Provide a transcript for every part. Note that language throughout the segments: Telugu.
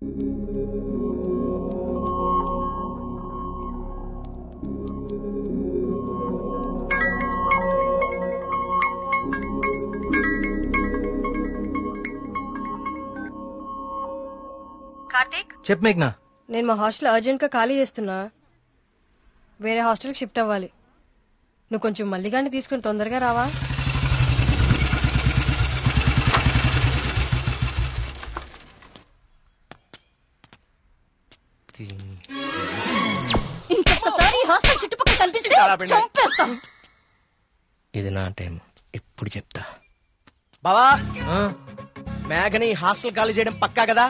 కార్తీక్, చెప్పు మేఘ్నా. నేను మా హాస్టల్ అర్జెంట్ గా ఖాళీ చేస్తున్నా. వేరే హాస్టల్కి షిఫ్ట్ అవ్వాలి. నువ్వు కొంచెం మల్లిగాన్ని తీసుకుని తొందరగా రావా? ఇంకొకసారి హాస్టల్ చుట్టుపక్కల కనిపిస్తే చంపేస్తా. ఇది నా టైం, ఇప్పుడు చెప్తా. బావా, మేఘని హాస్టల్ ఖాళీ చేయడం పక్కా కదా?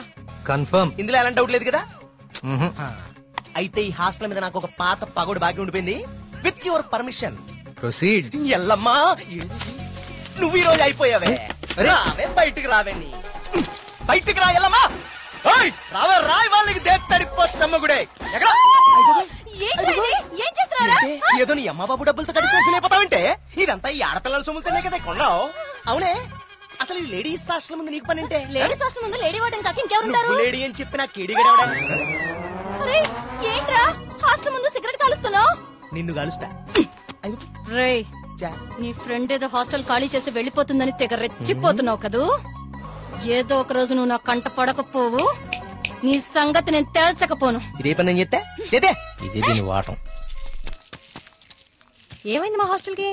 కన్ఫర్మ్. ఇందులో ఎలాంటి డౌట్ లేదు కదా? అయితే ఈ హాస్టల్ మీద నాకు ఒక పాత పగోడు బాకీ ఉండిపోయింది. With your permission proceed. Yellamma, నువ్వు ఈ రోజు అయిపోయావే. రావే, బయటికి రావే. బయటికి రా ఎల్లమ్మా. రావే, రాయి వాళ్ళకి దేత్తడిపోచ్చమ్మగుడే. ఏదో నీ అమ్మ బాబు డబ్బులతో కడిచి ఫీలైపోతావంటే ఇదంతా ఈ ఆడపిల్లల సొమ్ములతోనే కదా కొన్నావు. అవునే, అసలు ఈ లేడీస్ హాస్టల్ ముందు నీకు పని అంటే? లేడీస్ హాస్టల్ ముందు లేడీ వార్డెన్ కాక ఇంకెవరుంటారు? లేడీ అని చెప్పి నాకు కేడిగడవడా? ఏంట్రా హాస్టల్ ముందు సిగరెట్ కాలుస్తున్నావు? నిన్ను కలుస్తా. రేయ్, నీ ఫ్రెండ్ ఏదో హాస్టల్ ఖాళీ చేసి వెళ్లిపోతుందని తెగ రెచ్చిపోతున్నావు కదూ. ఏదో ఒక రోజు నువ్వు నా కంట పడకపోవు, నీ సంగతి నేను తేల్చకపోను. ఇదే పని నేను చేస్తే చేతే ఇదే దీని వాటం. ఏమైంది మా హాస్టల్ కి?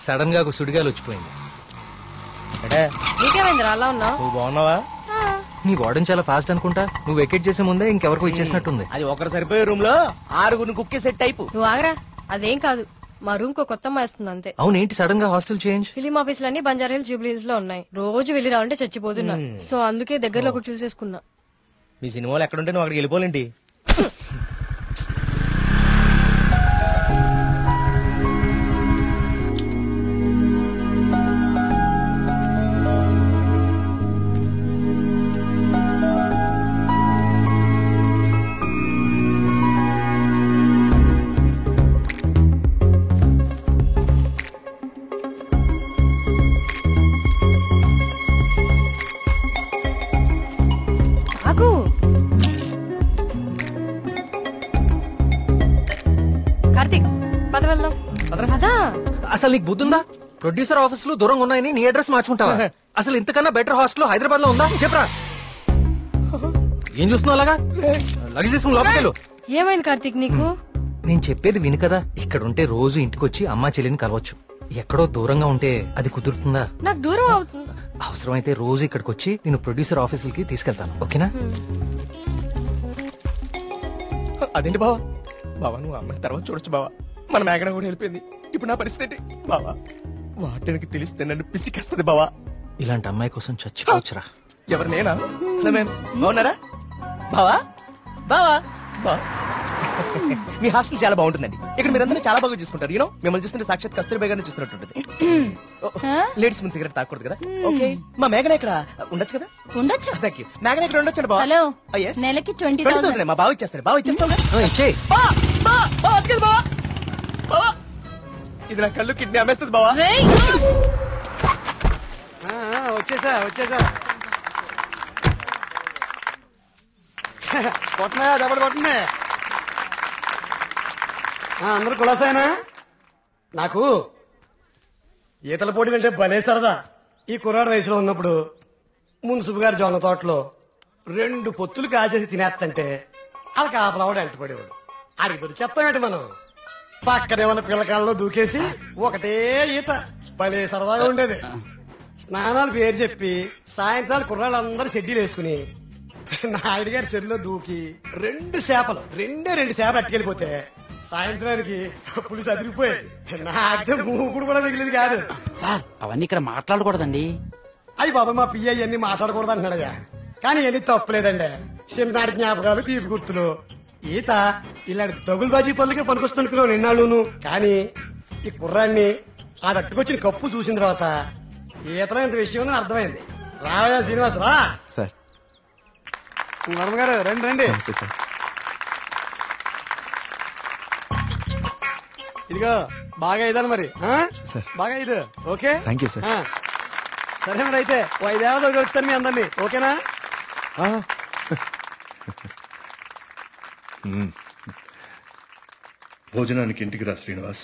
సడన్ గా ఒక సుడిగాలు వచ్చిపోయింది. నీకేమైంది అలా ఉన్నావు? నువ్వు బాగున్నావా? నీ వార్డెన్ చాలా ఫాస్ట్ అనుకుంటా. నువ్వు వెకేట్ చేసే ముందే ఇంకెవరికో ఇచ్చేసినట్టుంది. అది ఒకరు సరిపోయే రూమ్ లో 6 కుక్కే సెట్ టైపు. నువ్వు ఆగరా, అదేం కాదు. మా రూమ్ కో కొత్త అమ్మాయి వస్తుంది అంతే. అవునేంటి సడన్ గా హాస్టల్ చేంజ్? ఫిలిం ఆఫీసులన్నీ బంజారాహిల్స్, జూబ్లీహిల్స్ లో ఉన్నాయి. రోజు వెళ్ళి రావాలంటే చచ్చిపోతున్నా. సో అందుకే దగ్గరలో ఒకటి చూసేసుకున్నా. మీ సినిమాలు ఎక్కడుంటే నువ్వు అక్కడికి వెళ్ళిపోలేండి. కార్తీక్, పద వెళ్దాం. పదా. అసలు నీకు బుద్ధుందా? ప్రొడ్యూసర్ ఆఫీసులు దూరంగా ఉన్నాయని నీ అడ్రస్ మార్చుకుంటావా? అసలు ఇంతకన్నా బెటర్ హాస్టల్ హైదరాబాద్ లో ఉందా? చెప్పరా. ఏం చూస్తున్నావు అలాగా? లగేజ్ తీసుకుని లోపలికెళ్ళు. ఏమైంది కార్తీక్ నీకు? నేను చెప్పేది విను కదా. ఇక్కడ ఉంటే రోజు ఇంటికొచ్చి అమ్మా చెల్లిని కలవచ్చు. ఎక్కడో దూరంగా ఉంటే అది కుదురుతుందా? నాకు దూరం అవుతుంది. అవసరమైతే రోజు ఇక్కడికి వచ్చి నేను ప్రొడ్యూసర్ ఆఫీసులకి తీసుకెళ్తాను. ఓకేనా? అదేంటి బావా? బావా, నువ్వు అమ్మాయి తర్వాత చూడొచ్చు బావా. మన మేఘన కూడా వెళ్ళిపోయింది. ఇప్పుడు నా పరిస్థితి బావా. వాటికి తెలిస్తే నన్ను పిసికేస్తుంది బావా. ఇలాంటి అమ్మాయి కోసం చచ్చిపోవచ్చురా. ఎవరు నేనా? బాగున్నారా బావా? బావా, మీ హాస్టల్ చాలా బాగుంటుందండి. ఇక్కడ మీరందరూ చాలా బాగా చూసుకుంటారు. యూనో, మిమ్మల్ని చూస్తుంటే సాక్షాత్ కస్తూరిబా గారిని చూస్తున్నట్టుంటది. లేడీస్ ముందు సిగరెట్ తాకూడదు కదా. ఓకే, మా మేఘన ఇక్కడ ఉండొచ్చు కదా? ఉండొచ్చు. Thank you. మేఘన ఇక్కడ ఉండొచ్చు. హలో, నెలకి 20,000. మా బావ ఇచ్చేస్తారు. బావ ఇచ్చేస్తాం. ఇది నా కళ్ళు కిడ్నీ అమ్మేస్తుంది బావా. వచ్చేసా కొట్టనాయా, దెబ్బడు కొట్టనే. అందరు కులాసాయనా? నాకు ఈతల పోటీలు అంటే భలే సరదా. ఈ కుర్రాడు వయసులో ఉన్నప్పుడు మున్సిపు గారి జొన్న తోటలో 2 పొత్తులు కాచేసి తినేస్తంటే వాళ్ళకి ఆపలవాడు ఎంటపడేవాడు. అడిగి దొరికేస్తామేంటి మనం? పక్కనే ఉన్న పిల్లకాలలో దూకేసి ఒకటే ఈత. భలే సరదాగా ఉండేది. స్నానాలు పేరు చెప్పి సాయంత్రాలు కుర్రాళ్ళందరూ షెడ్యూల్ వేసుకుని నాయుడు గారి చెరువులో దూకి 2 చేపలు అట్టుకెళ్ళిపోతే సాయంత్రానికి పులిసి అదిరిపోయేది. నాకే మూకుడు కూడా మిగిలింది కాదు. సార్, అవన్నీ ఇక్కడ మాట్లాడకూడదండి. అయ్యి బాబా, మా పియ్య అన్ని మాట్లాడకూడదు అంటున్నాడయ్యా. కానీ ఎన్ని తప్పులేదండి. చిన్ననాటి జ్ఞాపకాలు, తీపి గుర్తులు. ఈత ఇలాంటి దగులుబాజీ పనులకే పనికొస్తున్నావు నిన్నాళ్ళును. కానీ ఈ కుర్రాన్ని ఆ దట్టుకొచ్చిన కప్పు చూసిన తర్వాత ఈతలో ఇంత విషయం ఉందని అర్థమైంది. రావయ్యా శ్రీనివాస్, రా. సార్, వర్మ గారు రండి రండి. సార్, ఇదిగో బాగా ఇదాలి మరి. సార్, బాగా ఇది. Okay, thank you sir. సరే మరి అయితే 5 ఏళ్ళ దొరుకుతాను మీ అందరినీ. ఓకేనా? భోజనానికి ఇంటికి రా శ్రీనివాస్.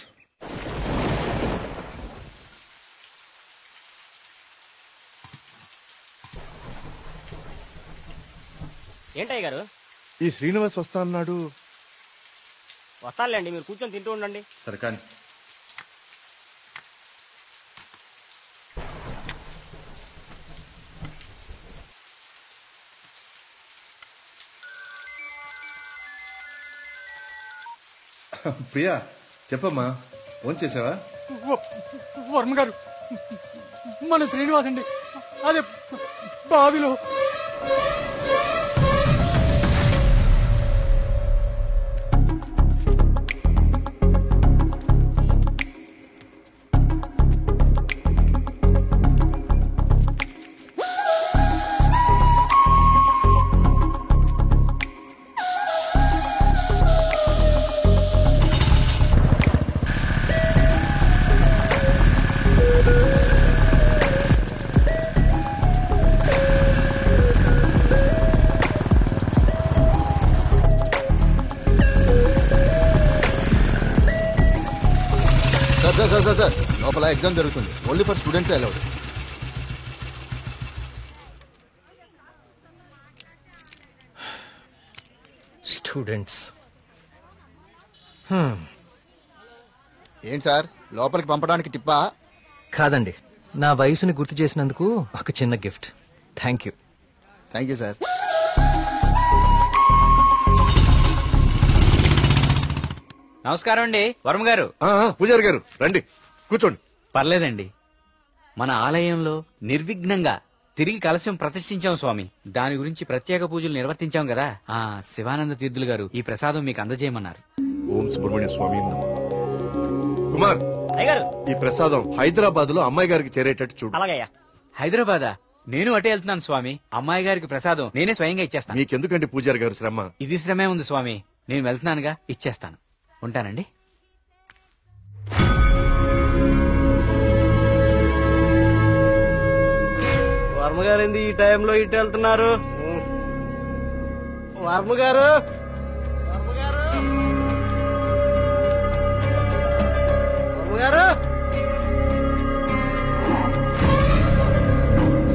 ఏంటయ్య గారు? ఈ శ్రీనివాస్ వస్తా అన్నాడు. వస్తానులేండి, మీరు కూర్చొని తింటూ ఉండండి. సరే కానీ ప్రియా చెప్పమ్మా, ఫోన్ చేసావా? వర్మ గారు, మన శ్రీనివాస్ అండి, అదే బావిలో. సార్ లోపల ఎగ్జామ్ జరుగుతుంది. Only for students allowed. Students ఏంటి సార్, లోపలికి పంపడానికి టిప్పా? కాదండి, నా వయసుని గుర్తు చేసినందుకు ఒక చిన్న gift. Thank you. Thank you sir. నమస్కారం అండి వర్మ గారు. పూజారి గారు రండి, కూర్చోండి. పర్లేదండి, మన ఆలయంలో నిర్విఘ్నంగా తిరిగి కలశం ప్రతిష్ఠించాం స్వామి. దాని గురించి ప్రత్యేక పూజలు నిర్వర్తించాం కదా. శివానంద తీర్థులు గారు ఈ ప్రసాదం మీకు అందజేయమన్నారు. ఓం సుబ్రహ్మణ్య స్వామి. కుమార్, అయ్యగారు ఈ ప్రసాదం హైదరాబాద్ లో అమ్మాయి గారికి చేరేటట్టు చూడు. అలాగయ్యా. హైదరాబాదా? నేను అటే వెళ్తున్నాను స్వామి. అమ్మాయి గారికి ప్రసాదం నేనే స్వయంగా ఇచ్చేస్తాను. మీకెందుకండి పూజారి గారు శ్రమ? ఇది శ్రమే ఉంది స్వామి. నేను వెళ్తున్నానుగా, ఇచ్చేస్తాను. ఉంటానండి. వర్మ గారు ఏంది ఈ టైంలో ఇటు వెళ్తున్నారు? వర్మ గారు, వర్మ గారు, వర్మ గారు,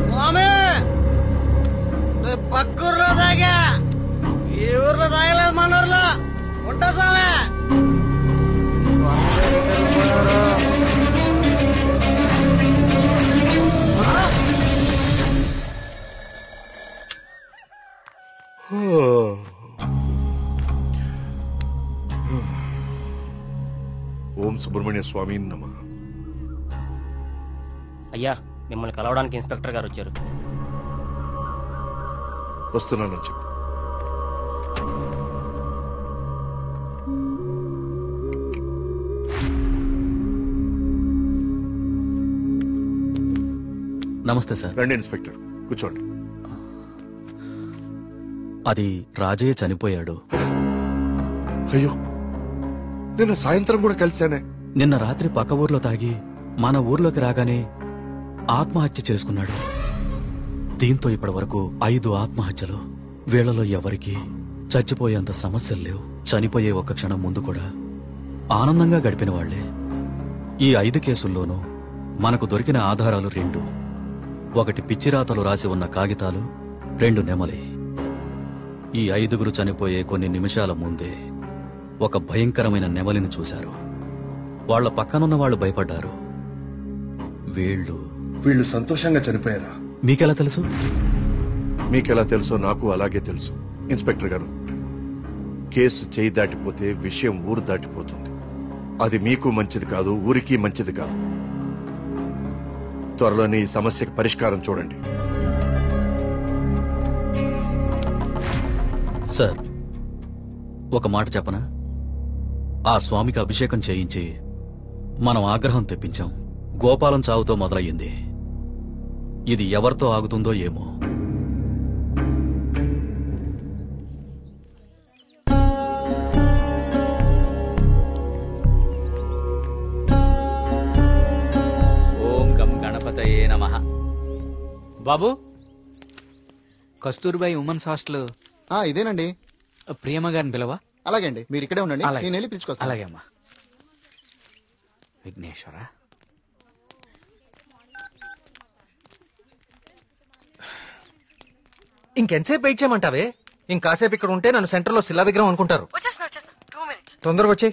స్వామి పక్కూర్లో తాగా, ఈ ఊర్లో తాగలేదు, మన ఊర్లో ఉంటా స్వామి. ఓం సుబ్రహ్మణ్య స్వామి నమః. అయ్యా, మిమ్మల్ని కలవడానికి ఇన్స్పెక్టర్ గారు వచ్చారు. వస్తున్నానని చెప్పు. నమస్తే సార్. రండి ఇన్స్పెక్టర్, కూర్చోండి. అది రాజయ్య చనిపోయాడు. అయ్యో, నిన్న సాయంత్రం కూడా కలిశానే. నిన్న రాత్రి పక్క ఊర్లో తాగి మన ఊర్లోకి రాగానే ఆత్మహత్య చేసుకున్నాడు. దీంతో ఇప్పటి వరకు 5 ఆత్మహత్యలు. వీళ్లలో ఎవరికి చచ్చిపోయేంత సమస్యలు లేవు. చనిపోయే ఒక్క క్షణం ముందు కూడా ఆనందంగా గడిపిన వాళ్లే. ఈ 5 కేసుల్లోనూ మనకు దొరికిన ఆధారాలు 2. ఒకటి పిచ్చిరాతలు రాసి ఉన్న కాగితాలు, 2 నెమలి. ఈ 5గురు చనిపోయే కొన్ని నిమిషాల ముందే ఒక భయంకరమైన నెమలిని చూశారు. వాళ్ల పక్కనున్న వాళ్ళు భయపడ్డారు. వీళ్ళు సంతోషంగా చనిపోయారా? మీకెలా తెలుసు? మీకెలా తెలుసో నాకు అలాగే తెలుసు. ఇన్స్పెక్టర్ గారు, కేసు చేయి దాటిపోతే విషయం ఊరు దాటిపోతుంది. అది మీకు మంచిది కాదు, ఊరికి మంచిది కాదు. త్వరలోనే ఈ సమస్యకి పరిష్కారం చూడండి. సార్, ఒక మాట చెప్పనా? ఆ స్వామికి అభిషేకం చేయించి మనం ఆగ్రహం తెప్పించాం. గోపాలం చావుతో మొదలయ్యింది. ఇది ఎవరితో ఆగుతుందో ఏమో. ఓం గం గణపతయే నమః. బాబు, కస్తూర్బాయి ఉమెన్స్ హాస్టల్ ఇదేనండి. ప్రియమ్మ గారిని పిలవా? అలాగే అండి, మీరు ఇక్కడే ఉండండి, అలాగే. నేను వెళ్ళి పిలుచుకొస్తాను. అలాగే అమ్మా. విఘ్నేశ్వర, ఇంకెంతసేపు వెయిట్ చేయమంటావే? ఇంకాసేపు ఇక్కడ ఉంటే నన్ను సెంటర్ లో శిలా విగ్రహం అనుకుంటారు. తొందరగా వచ్చే.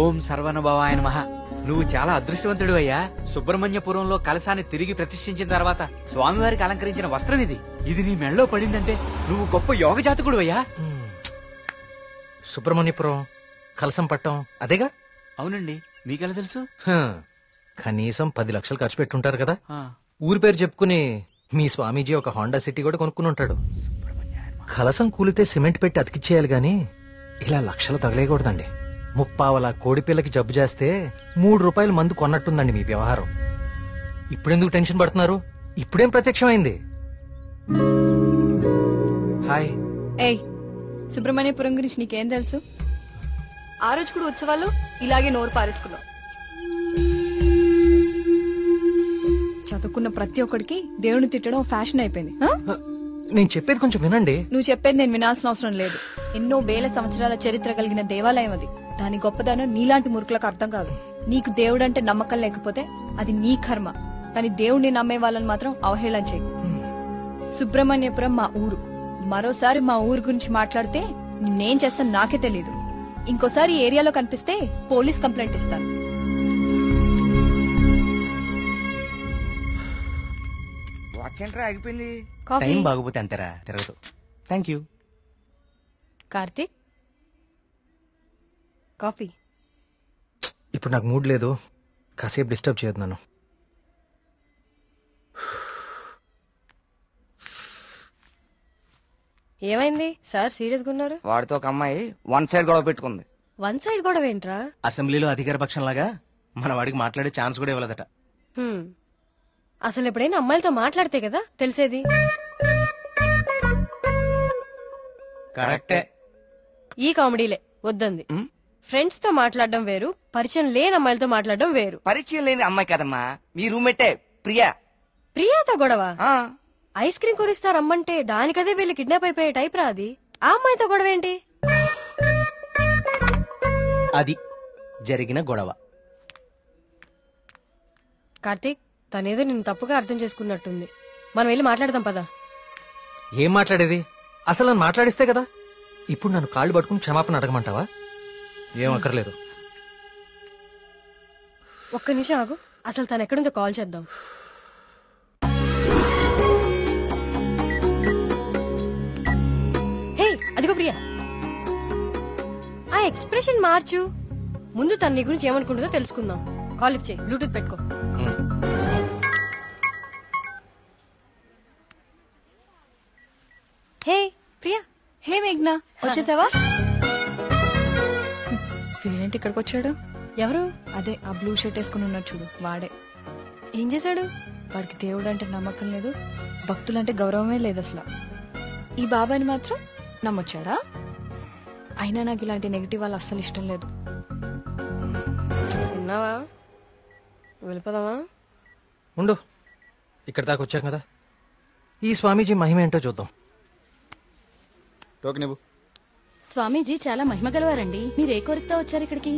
ఓం సర్వనభవాయ నమః. నువ్వు చాలా అదృష్టవంతుడు అయ్యా. సుబ్రహ్మణ్యపురంలో కలశాన్ని తిరిగి ప్రతిష్ఠించిన తర్వాత స్వామివారికి అలంకరించిన వస్త్రం ఇది. ఇది నీ మెళ్ళలో పడిందంటే నువ్వు గొప్ప యోగ జాతకుడు అయ్యా. సుబ్రహ్మణ్యపురం కలసం పట్టం అదేగా? అవునండి, మీకెలా తెలుసు? కనీసం 10 లక్షలు ఖర్చు పెట్టుంటారు కదా. ఆ. ఊరి పేరు చెప్పుకుని మీ స్వామీజీ ఒక హోండా సిటీ కూడా కొనుక్కుని ఉంటాడు. కలసం కూలితే సిమెంట్ పెట్టి అతికిచ్చేయాలి గాని ఇలా లక్షలు తగలేయకూడదండి. 30 కోడిపిల్లకి జబ్బు చేస్తే 3 రూపాయల మందు కొన్నట్టుందండి మీ వ్యవహారం. ఇప్పుడెందుకు టెన్షన్ పడుతున్నారు? ఇప్పుడేం ప్రత్యక్షమైంది? హాయ్. ఏయ్, సుబ్రహ్మణ్యపురం గురించి నీకేం తెలుసు? ఆ రోజు కూడా ఉత్సవాలు ఇలాగే నోరు పారేసుకున్నావు. చదువుకున్న ప్రతి ఒక్కడికి దేవుని తిట్టడం ఫ్యాషన్ అయిపోయింది. నేను చెప్పేది కొంచెం వినండి. నువ్వు చెప్పేది నేను వినాల్సిన అవసరం లేదు. ఎన్నో వేల సంవత్సరాల చరిత్ర కలిగిన దేవాలయం అది. దాని గొప్పదనం నీలాంటి మురుకులకు అర్థం కాదు. నీకు దేవుడంటే నమ్మకం లేకపోతే అది నీ కర్మ, కానీ దేవుడిని నమ్మే వాళ్ళని మాత్రం అవహేళన చేయకు. సుబ్రహ్మణ్యపురం మా ఊరు. మరోసారి మా ఊరు గురించి మాట్లాడితే నేనేం చేస్తాను నాకే తెలీదు. ఇంకోసారి ఈ ఏరియాలో కనిపిస్తే పోలీస్ కంప్లైంట్ ఇస్తాను. ఆగిపోయింది. కాఫీ. టైం బాగోపోతే అంతేరా తిరగదు. Thank you. కార్తీక్, కాఫీ. ఇప్పుడు నాకు మూడ్ లేదు, కాసేపు డిస్టర్బ్ చేయొద్దు నన్ను. ఏమైంది సార్ సీరియస్ గా ఉన్నారు? వాడితో ఒక అమ్మాయి 1 సైడ్ గొడవ పెట్టుకుంది. 1 సైడ్ గొడవ ఏంట్రా? అసెంబ్లీలో అధికార పక్షం లాగా మన వాడికి మాట్లాడే ఛాన్స్ కూడా ఇవ్వలేదట. అసలు ఎప్పుడైనా అమ్మాయిలతో మాట్లాడితే కదా తెలిసేది. కరెక్టే. ఈ కామెడీలే వద్దంది. ఫ్రెండ్స్ తో మాట్లాడడం వేరు, పరిచయం లేని అమ్మాయిలతో మాట్లాడడం వేరు. పరిచయం లేని అమ్మాయి కదమ్మా, మీ రూమ్మేటే ప్రియా. ప్రియాతో గొడవ? ఐస్ క్రీమ్ కొనిస్తా రమ్మంటే దానికదే వీళ్ళు కిడ్నాప్ అయిపోయే టైప్ రా అది. ఆ అమ్మాయితో గొడవ ఏంటి? అది జరిగిన గొడవ. కార్తీక్, తనేదో నిన్ను తప్పుగా అర్థం చేసుకున్నట్టుంది. మనం వెళ్ళి మాట్లాడదాం పదా. ఏం మాట్లాడేది? అసలు నన్ను మాట్లాడిస్తే కదా. ఇప్పుడు నన్ను కాళ్ళు పట్టుకుని క్షమాపణ అడగమంటావా? ఏం అక్కర్లేదు. ఒక్క నిమిషం ఆగు, అసలు తను ఎక్కడుందో కాల్ చేద్దాం. హే, అదిగో ప్రియా. ఆ ఎక్స్ప్రెషన్ మార్చు. ముందు తన నీ గురించి ఏమనుకుంటుందో తెలుసుకుందాం. కాల్ లిఫ్ట్ చేయి, బ్లూటూత్ పెట్టుకో. హే ప్రియా. హే మేఘ్నా, వచ్చేసావా? వీడేంటి ఇక్కడికి వచ్చాడు? ఎవరు? అదే ఆ బ్లూ షర్ట్ వేసుకుని ఉన్నాడు చూడు, వాడే. ఏం చేశాడు? వాడికి దేవుడు అంటే నమ్మకం లేదు, భక్తులంటే గౌరవమే లేదు అసలు. ఈ బాబాని మాత్రం నమ్మొచ్చాడా? అయినా నాకు ఇలాంటి నెగిటివ్ వాళ్ళు అస్సలు ఇష్టం లేదు. విన్నావా? వెళ్ళిపోదామా? ఉండు, ఇక్కడ దాకా వచ్చాం కదా, ఈ స్వామీజీ మహిమ ఏంటో చూద్దాం. స్వామీజీ చాలా మహిమ గలవారండి. మీరు ఏ కోరికతో వచ్చారు ఇక్కడికి?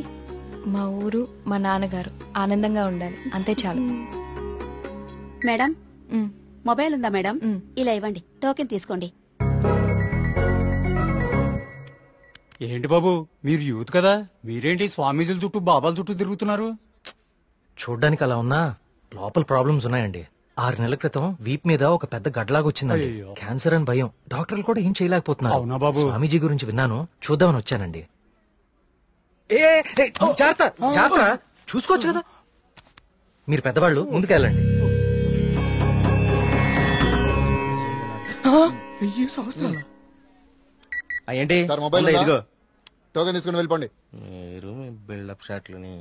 మా ఊరు, మా నాన్నగారు ఆనందంగా ఉండాలి, అంతే చాలు. మేడం, మొబైల్ ఉందా మేడం? ఇలా ఇవ్వండి, టోకెన్ తీసుకోండి. ఏంటి బాబు, మీరు యూత్ కదా, మీరేంటి స్వామీజీల చుట్టూ బాబాల చుట్టూ తిరుగుతున్నారు? చూడ్డానికి అలా ఉన్నా లోపల ప్రాబ్లమ్స్ ఉన్నాయండి. 6 నెలల క్రితం వీప్ మీద ఒక పెద్ద గడ్లాగొచ్చిందండి. క్యాన్సర్ అని భయం, డాక్టర్లు కూడా ఏం చేయలేకపోతున్నారు. అవునా బాబు? స్వామీజీ గురించి విన్నాను, చూద్దామని వచ్చానండి. జాగ్రత్త, చూసుకోవచ్చు కదా. మీరు పెద్దవాళ్ళు, ముందుకెళ్ళండి. 1000 సంవత్సరాలు ఏంటి సార్ మొబైల్ ఇదిగో టోకెన్ తీసుకుని వెళ్ళిపోండి. మీరు బిల్డప్ షాట్లని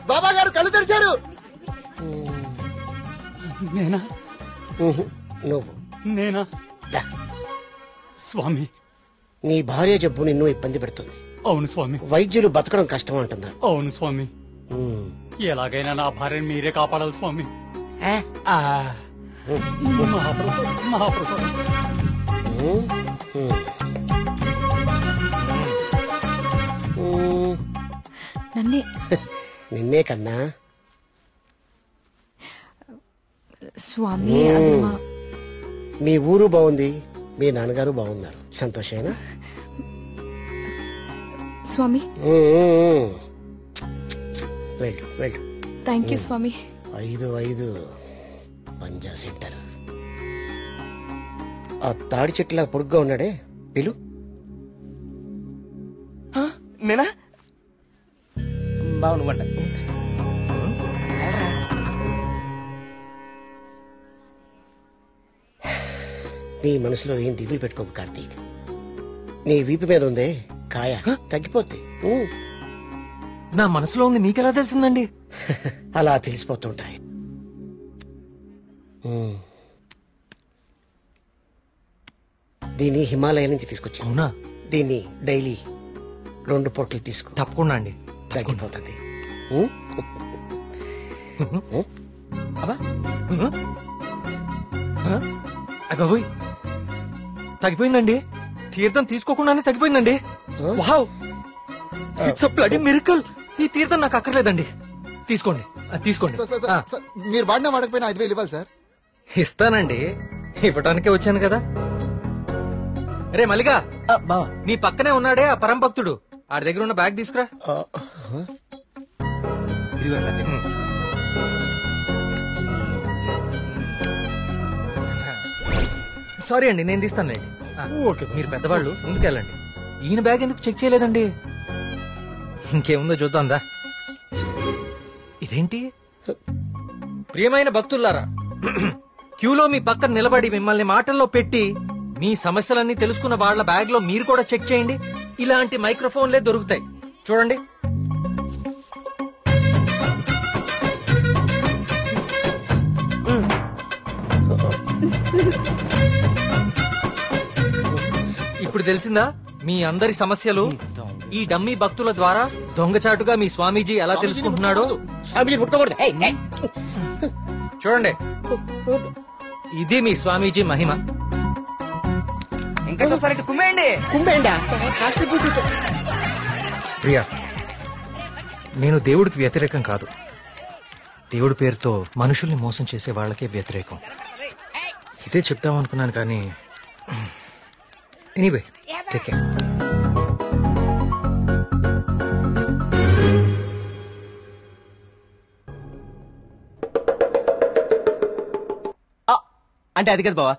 బాబా గారు కళ్ళు తెరిచారు. నేనా? నువ్వు నేనా? స్వామి, నీ భార్య జబ్బు నిన్ను ఇబ్బంది పెడుతుంది. అవును స్వామి. వైద్యులు బతకడం కష్టం అంటున్నారు. అవును స్వామి. ఎలాగైనా నా భార్యని మీరే కాపాడాలి స్వామి. మహాప్రసాద్, మహాప్రసాద్. నిన్నే కన్నా స్వామి, అది మా- మీ ఊరు బాగుంది, మీ నాన్నగారు బాగున్నారు. సంతోషేనా స్వామి? వెళ్ళు వెళ్ళు. థ్యాంక్ యూ స్వామి. 5 పంజా సెంటర్. ఆ తాడి చెట్టులా పొడుగ్గా ఉన్నాడే, పిలు. నేనా? బాగుండమంట. నీ మనసులో ఏం దిగులు పెట్టుకోకు కార్తీక్. నీ వీపు మీద ఉందే కాయ తగ్గిపోద్ది. నా మనసులో ఉంది మీకెలా తెలిసిందండి? అలా తెలిసిపోతుంటాయి. దీన్ని హిమాలయ నుంచి తీసుకొచ్చి. అవునా? దీన్ని డైలీ 2 పొట్లు తీసుకో. తప్పకుండా అండి, తగ్గిపోతుంది. అబ్బాయి తగ్గిపోయిందండి. తీర్థం తీసుకోకుండానే తగ్గిపోయిందండి. Wow, it's a bloody miracle. ఈ తీర్థం నాకు అక్కర్లేదండి. తీసుకోండి, తీసుకోండి. మీరు వాడినా వాడకపోయినా 5,000 ఇవ్వాలి సార్. ఇస్తానండి, ఇవ్వటానికే వచ్చాను కదా. రే మల్లిగా, నీ పక్కనే ఉన్నాడే ఆ పరం భక్తుడు, ఆడి దగ్గర ఉన్న బ్యాగ్ తీసుకురా. సారీ అండి, నేను తీస్తానండి. ఓకే, మీరు పెద్దవాళ్ళు ముందుకెళ్ళండి. ఈయన బ్యాగ్ ఎందుకు చెక్ చేయలేదండి? ఇంకేముందో చూద్దాందా. ఇదేంటి? ప్రియమైన భక్తులారా, క్యూలో మీ పక్కన నిలబడి మిమ్మల్ని మాటల్లో పెట్టి మీ సమస్యలన్నీ తెలుసుకున్న వాళ్ళ బ్యాగ్ లో మీరు కూడా చెక్ చేయండి. ఇలాంటి మైక్రోఫోన్లే దొరుకుతాయి, చూడండి. ఇప్పుడు తెలిసిందా మీ అందరి సమస్యలు? ఈ డమ్మీ భక్తుల ద్వారా దొంగచాటుగా మీ స్వామీజీ ఎలా తెలుసుకుంటున్నాడో. చూడండి, ఇది మీ స్వామీజీ మహిమ. ఇంకా చూస్తారంటే కుమ్మేయండి. ప్రియా, నేను దేవుడికి వ్యతిరేకం కాదు. దేవుడి పేరుతో మనుషుల్ని మోసం చేసే వాళ్ళకే వ్యతిరేకం. ఇదే చెప్తామనుకున్నాను కానీ ఎనీవే, టేక్ కేర్. అంటే అది కదా బావా,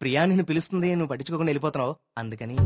ప్రియా నిన్ను పిలుస్తుంది, నువ్వు పట్టించుకోకుండా వెళ్ళిపోతున్నావు, అందుకని.